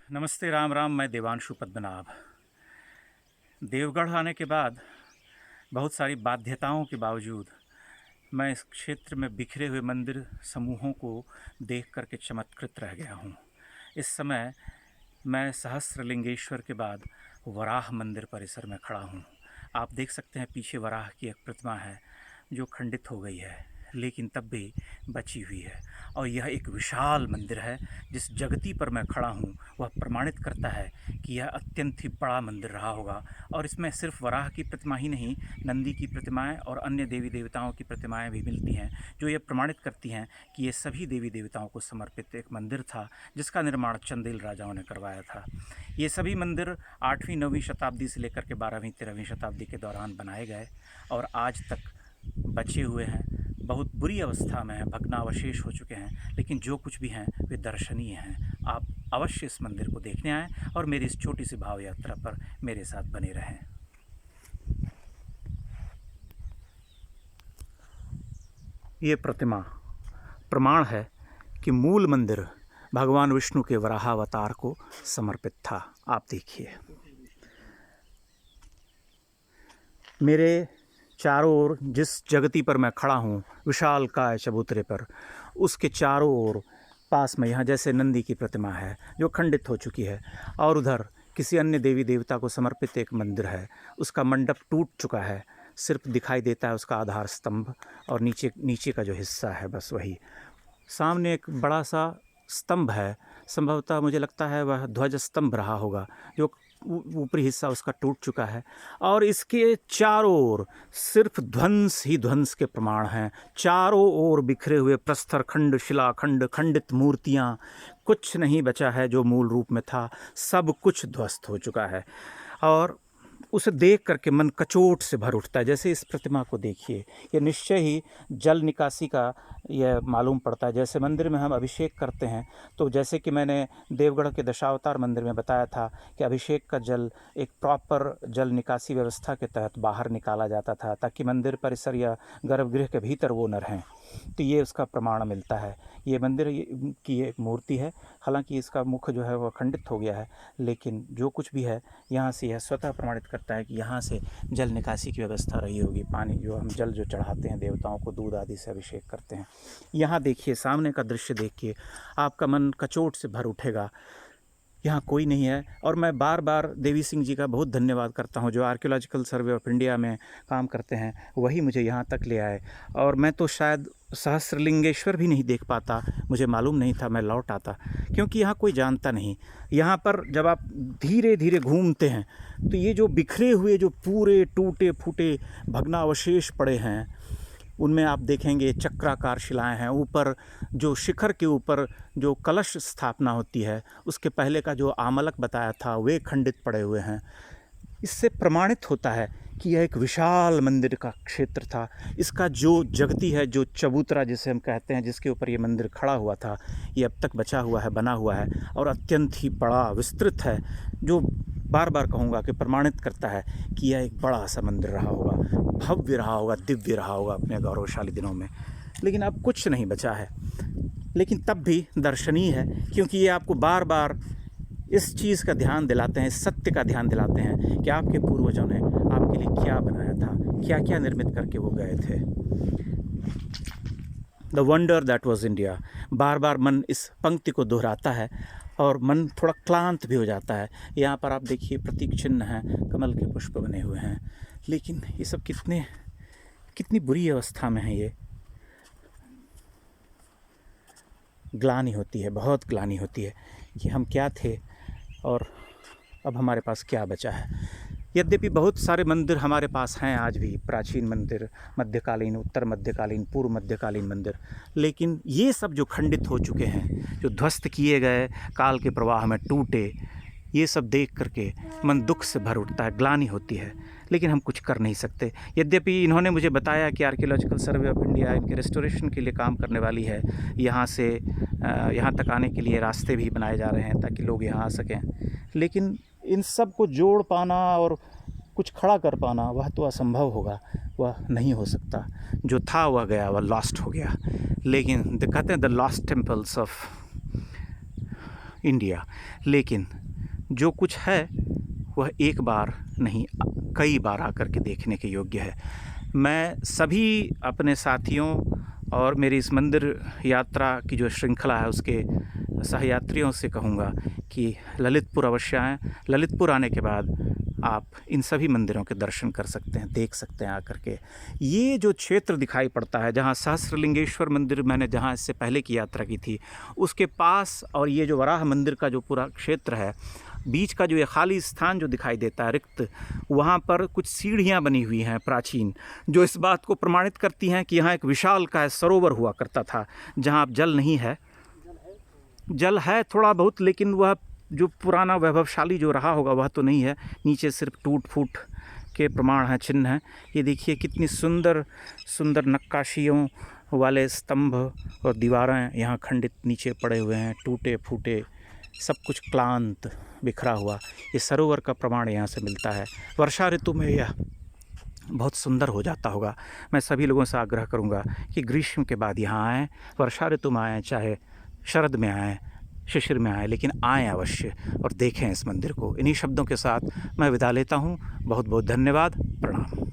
नमस्ते, राम राम। मैं देवांशु पद्मनाभ। देवगढ़ आने के बाद बहुत सारी बाध्यताओं के बावजूद मैं इस क्षेत्र में बिखरे हुए मंदिर समूहों को देख करके चमत्कृत रह गया हूँ। इस समय मैं सहस्रलिंगेश्वर के बाद वराह मंदिर परिसर में खड़ा हूँ। आप देख सकते हैं पीछे वराह की एक प्रतिमा है जो खंडित हो गई है, लेकिन तब भी बची हुई है। और यह एक विशाल मंदिर है। जिस जगती पर मैं खड़ा हूँ वह प्रमाणित करता है कि यह अत्यंत ही बड़ा मंदिर रहा होगा। और इसमें सिर्फ वराह की प्रतिमा ही नहीं, नंदी की प्रतिमाएं और अन्य देवी देवताओं की प्रतिमाएं भी मिलती हैं, जो ये प्रमाणित करती हैं कि ये सभी देवी देवताओं को समर्पित एक मंदिर था, जिसका निर्माण चंदेल राजाओं ने करवाया था। ये सभी मंदिर 8वीं-9वीं शताब्दी से लेकर के 12वीं-13वीं शताब्दी के दौरान बनाए गए और आज तक बचे हुए हैं। बहुत बुरी अवस्था में हैं, भग्नावशेष हो चुके हैं, लेकिन जो कुछ भी हैं वे दर्शनीय हैं। आप अवश्य इस मंदिर को देखने आएँ और मेरी इस छोटी सी भाव यात्रा पर मेरे साथ बने रहें। ये प्रतिमा प्रमाण है कि मूल मंदिर भगवान विष्णु के वराहावतार को समर्पित था। आप देखिए, मेरे चारों ओर जिस जगती पर मैं खड़ा हूँ, विशालकाय चबूतरे पर, उसके चारों ओर पास में यहाँ जैसे नंदी की प्रतिमा है जो खंडित हो चुकी है, और उधर किसी अन्य देवी देवता को समर्पित एक मंदिर है। उसका मंडप टूट चुका है, सिर्फ दिखाई देता है उसका आधार स्तंभ और नीचे नीचे का जो हिस्सा है, बस वही। सामने एक बड़ा सा स्तंभ है, संभवतः मुझे लगता है वह ध्वज स्तंभ रहा होगा, जो ऊपरी हिस्सा उसका टूट चुका है। और इसके चारों ओर सिर्फ ध्वंस ही ध्वंस के प्रमाण हैं। चारों ओर बिखरे हुए प्रस्तर खंड, शिलाखंड, खंडित मूर्तियाँ, कुछ नहीं बचा है जो मूल रूप में था। सब कुछ ध्वस्त हो चुका है और उसे देख करके मन कचोट से भर उठता है। जैसे इस प्रतिमा को देखिए, ये निश्चय ही जल निकासी का यह मालूम पड़ता है। जैसे मंदिर में हम अभिषेक करते हैं, तो जैसे कि मैंने देवगढ़ के दशावतार मंदिर में बताया था कि अभिषेक का जल एक प्रॉपर जल निकासी व्यवस्था के तहत बाहर निकाला जाता था, ताकि मंदिर परिसर या गर्भगृह के भीतर वो न रहें। तो ये उसका प्रमाण मिलता है। ये मंदिर की एक मूर्ति है, हालांकि इसका मुख जो है वह खंडित हो गया है, लेकिन जो कुछ भी है यहाँ से यह स्वतः प्रमाणित करता है कि यहाँ से जल निकासी की व्यवस्था रही होगी। पानी जो हम जल जो चढ़ाते हैं देवताओं को, दूध आदि से अभिषेक करते हैं। यहाँ देखिए, सामने का दृश्य देखिए, आपका मन कचोट से भर उठेगा। यहाँ कोई नहीं है। और मैं बार बार देवी सिंह जी का बहुत धन्यवाद करता हूँ, जो आर्कियोलॉजिकल सर्वे ऑफ इंडिया में काम करते हैं, वही मुझे यहाँ तक ले आए। और मैं तो शायद सहस्रलिंगेश्वर भी नहीं देख पाता, मुझे मालूम नहीं था, मैं लौट आता, क्योंकि यहाँ कोई जानता नहीं। यहाँ पर जब आप धीरे धीरे घूमते हैं तो ये जो बिखरे हुए, जो पूरे टूटे फूटे भग्नावशेष पड़े हैं, उनमें आप देखेंगे चक्राकार शिलाएं हैं। ऊपर जो शिखर के ऊपर जो कलश स्थापना होती है, उसके पहले का जो आमलक बताया था, वे खंडित पड़े हुए हैं। इससे प्रमाणित होता है कि यह एक विशाल मंदिर का क्षेत्र था। इसका जो जगती है, जो चबूतरा जिसे हम कहते हैं, जिसके ऊपर ये मंदिर खड़ा हुआ था, ये अब तक बचा हुआ है, बना हुआ है और अत्यंत ही बड़ा विस्तृत है, जो बार बार कहूँगा कि प्रमाणित करता है कि यह एक बड़ा सा मंदिर रहा होगा, भव्य रहा होगा, दिव्य रहा होगा अपने गौरवशाली दिनों में। लेकिन अब कुछ नहीं बचा है, लेकिन तब भी दर्शनीय है, क्योंकि ये आपको बार बार इस चीज़ का ध्यान दिलाते हैं, इस सत्य का ध्यान दिलाते हैं कि आपके पूर्वजों ने आपके लिए क्या बनाया था, क्या क्या निर्मित करके वो गए थे। The wonder that was India. बार बार मन इस पंक्ति को दोहराता है और मन थोड़ा क्लांत भी हो जाता है। यहाँ पर आप देखिए प्रतीक चिन्ह हैं, कमल के पुष्प बने हुए हैं, लेकिन ये सब कितनी बुरी अवस्था में है। ये ग्लानि होती है, बहुत ग्लानि होती है कि हम क्या थे और अब हमारे पास क्या बचा है। यद्यपि बहुत सारे मंदिर हमारे पास हैं आज भी, प्राचीन मंदिर, मध्यकालीन, उत्तर मध्यकालीन, पूर्व मध्यकालीन मंदिर, लेकिन ये सब जो खंडित हो चुके हैं, जो ध्वस्त किए गए, काल के प्रवाह में टूटे, ये सब देख करके मन दुख से भर उठता है, ग्लानि होती है, लेकिन हम कुछ कर नहीं सकते। यद्यपि इन्होंने मुझे बताया कि आर्कियोलॉजिकल सर्वे ऑफ इंडिया इनके रेस्टोरेशन के लिए काम करने वाली है। यहाँ से यहाँ तक आने के लिए रास्ते भी बनाए जा रहे हैं ताकि लोग यहाँ आ सकें, लेकिन इन सब को जोड़ पाना और कुछ खड़ा कर पाना वह तो असंभव होगा, वह नहीं हो सकता। जो था वह गया, वह लॉस्ट हो गया। लेकिन कहते हैं the lost temples of India, लेकिन जो कुछ है वह एक बार नहीं कई बार आकर के देखने के योग्य है। मैं सभी अपने साथियों और मेरी इस मंदिर यात्रा की जो श्रृंखला है उसके सहयात्रियों से कहूँगा कि ललितपुर अवश्य आएँ। ललितपुर आने के बाद आप इन सभी मंदिरों के दर्शन कर सकते हैं, देख सकते हैं आकर के। ये जो क्षेत्र दिखाई पड़ता है जहाँ सहस्त्रलिंगेश्वर मंदिर मैंने जहाँ इससे पहले की यात्रा की थी उसके पास, और ये जो वराह मंदिर का जो पूरा क्षेत्र है, बीच का जो ये खाली स्थान जो दिखाई देता है रिक्त, वहाँ पर कुछ सीढ़ियाँ बनी हुई हैं प्राचीन, जो इस बात को प्रमाणित करती हैं कि यहाँ एक विशालकाय सरोवर हुआ करता था जहाँ अब जल नहीं है। जल है थोड़ा बहुत, लेकिन वह जो पुराना वैभवशाली जो रहा होगा वह तो नहीं है। नीचे सिर्फ टूट फूट के प्रमाण हैं, चिन्ह हैं। ये देखिए कितनी सुंदर सुंदर नक्काशियों वाले स्तंभ और दीवारें यहाँ खंडित नीचे पड़े हुए हैं, टूटे फूटे, सब कुछ क्लांत बिखरा हुआ। ये सरोवर का प्रमाण यहाँ से मिलता है। वर्षा ऋतु में यह बहुत सुंदर हो जाता होगा। मैं सभी लोगों से आग्रह करूँगा कि ग्रीष्म के बाद यहाँ आएँ, वर्षा ऋतु में आएँ, चाहे शरद में आएँ, शिशिर में आएँ, लेकिन आएँ अवश्य और देखें इस मंदिर को। इन्हीं शब्दों के साथ मैं विदा लेता हूँ। बहुत बहुत धन्यवाद। प्रणाम।